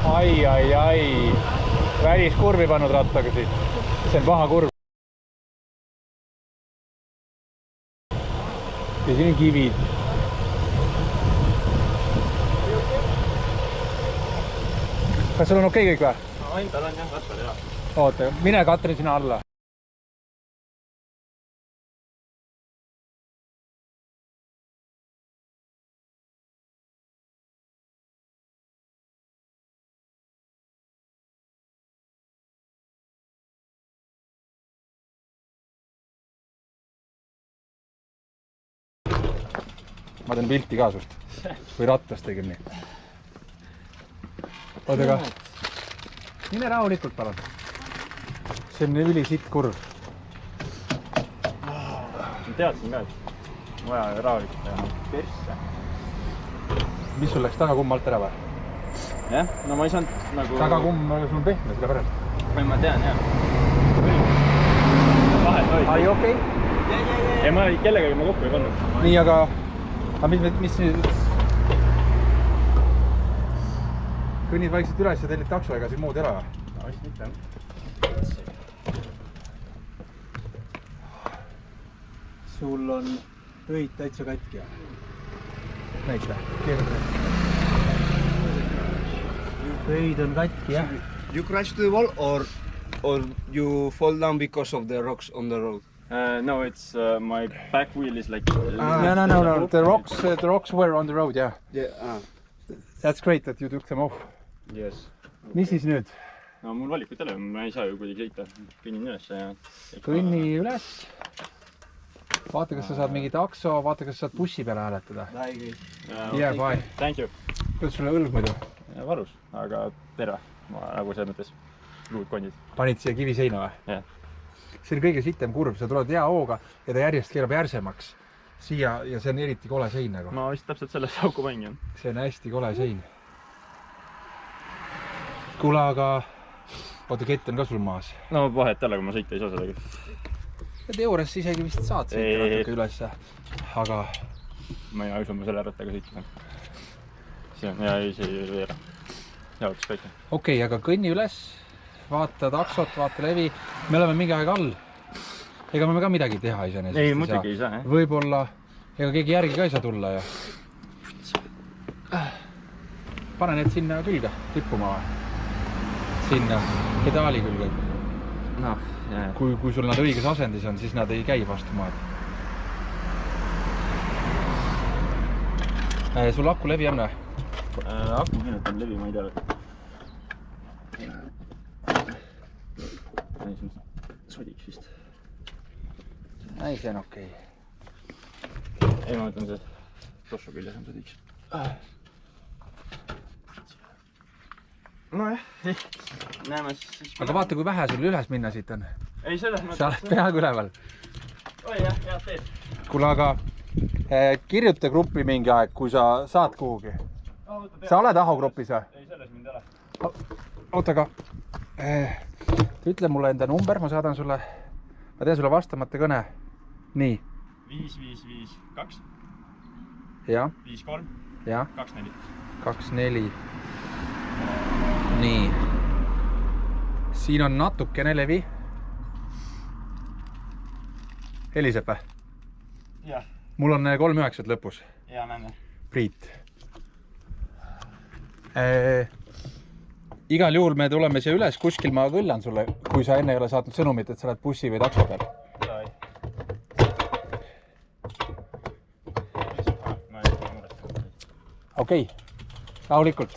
Ai. Väliskurvi pannud rattaga siit. See on paha kurv. Ja siin on kivid. Kas sul on okei kõik või? Ainult on jah, rattal jah. Oota, mine Katrin sinna alla. Ma teen pilti ka sust. Või rattast tegin nii. Oota ka. Mine rahulikult palun. See on üli sitt kurv. Ma teadsin ka, et vaja rahulikult teha persse. Mis sul läks tagakumm alt ära või? Jah, no ma ei saanud nagu... Tagakumm sul on pehme selle pärast. Või ma tean, jah. Vahet oli. Ai, okei. Ei, ma kellegagi ma kokku ei pannud. Nii, aga mis nüüd? Kõnnid vaikselt üles ja tellid takso ega siin muud ei ole või? No, vist mitte. Sul on öid täitsa katki. Näita, keerata. Öid on katki, jah. You crash to the wall or you fall down because of the rocks on the road? No, it's my back wheel is like... No. The rocks were on the road, yeah. Yeah. That's great that you took them off. Yes. Mis siis nüüd? No mul valikut ei ole, ma ei saa ju kuidagi sõita. Kõnnin üles ja... Kõnni üles. Vaata, kas sa saad mingi takso, vaata, kas sa saad bussi peale hääletada. Yeah, bye. Thank you. Kuidas sulle õlg muidu? Varus, aga terve. Ma nagu selles mõttes luud kondid. Panid siia kivi seina või? Jah. See on kõige sitem kurv, sa tuled hea hooga ja ta järjest keerab järsemaks siia ja see on eriti kole sein nagu. Ma vist täpselt selles auku mängin. See on hästi kole sein. Kuule, aga oota, kett on ka sul maas. No vahet jälle, kui ma sõita ei saa sellega. Ja teoorias isegi vist saad sõita natuke ülesse, aga... Ma ei usu, ma selle rattaga sõita. See on hea, ei veera. Jaotus kõik. Okei, aga kõnni üles, vaata taksot, vaata levi. Me oleme mingi aeg all. Ega me ka midagi teha ei saa. Ei, muidugi ei saa, jah. Võib-olla, ega keegi järgi ka ei saa tulla ja... Pane need sinna külge, tippuma või? Sinna pedaali külge. No, jah. Kui sul nad õiges asendis on, siis nad ei käi vastu maad. Sul aku levi on või? Aku kindlalt on levi, ma ei tea. Sodiks vist. Ei, see on okei. Ei, ma mõtlen see tossu küljes on sodiks. No jah, näeme siis... Aga vaata, kui vähe sul üles minna siit on. Ei, selles mõttes... Sa oled peaaegu üleval. Oi jah, head teed. Kuule, aga kirjuta gruppi mingi aeg, kui sa saad kuhugi. Sa oled Aho grupis või? Ei, selles mind ole. Oota, aga ütle mulle enda number, ma saadan sulle... Ma teen sulle vastamata kõne. Nii. 5552 Ja. 53 Ja. 24 24. Nii. Siin on natukene levi. Heliseb või? Jah. Mul on 3-9 lõpus. Ja, näeme. Priit. Igal juhul me tuleme siia üles, kuskil ma kõllan sulle, kui sa enne ei ole saatnud sõnumit, et sa oled bussi või takso peal. Okei, rahulikult.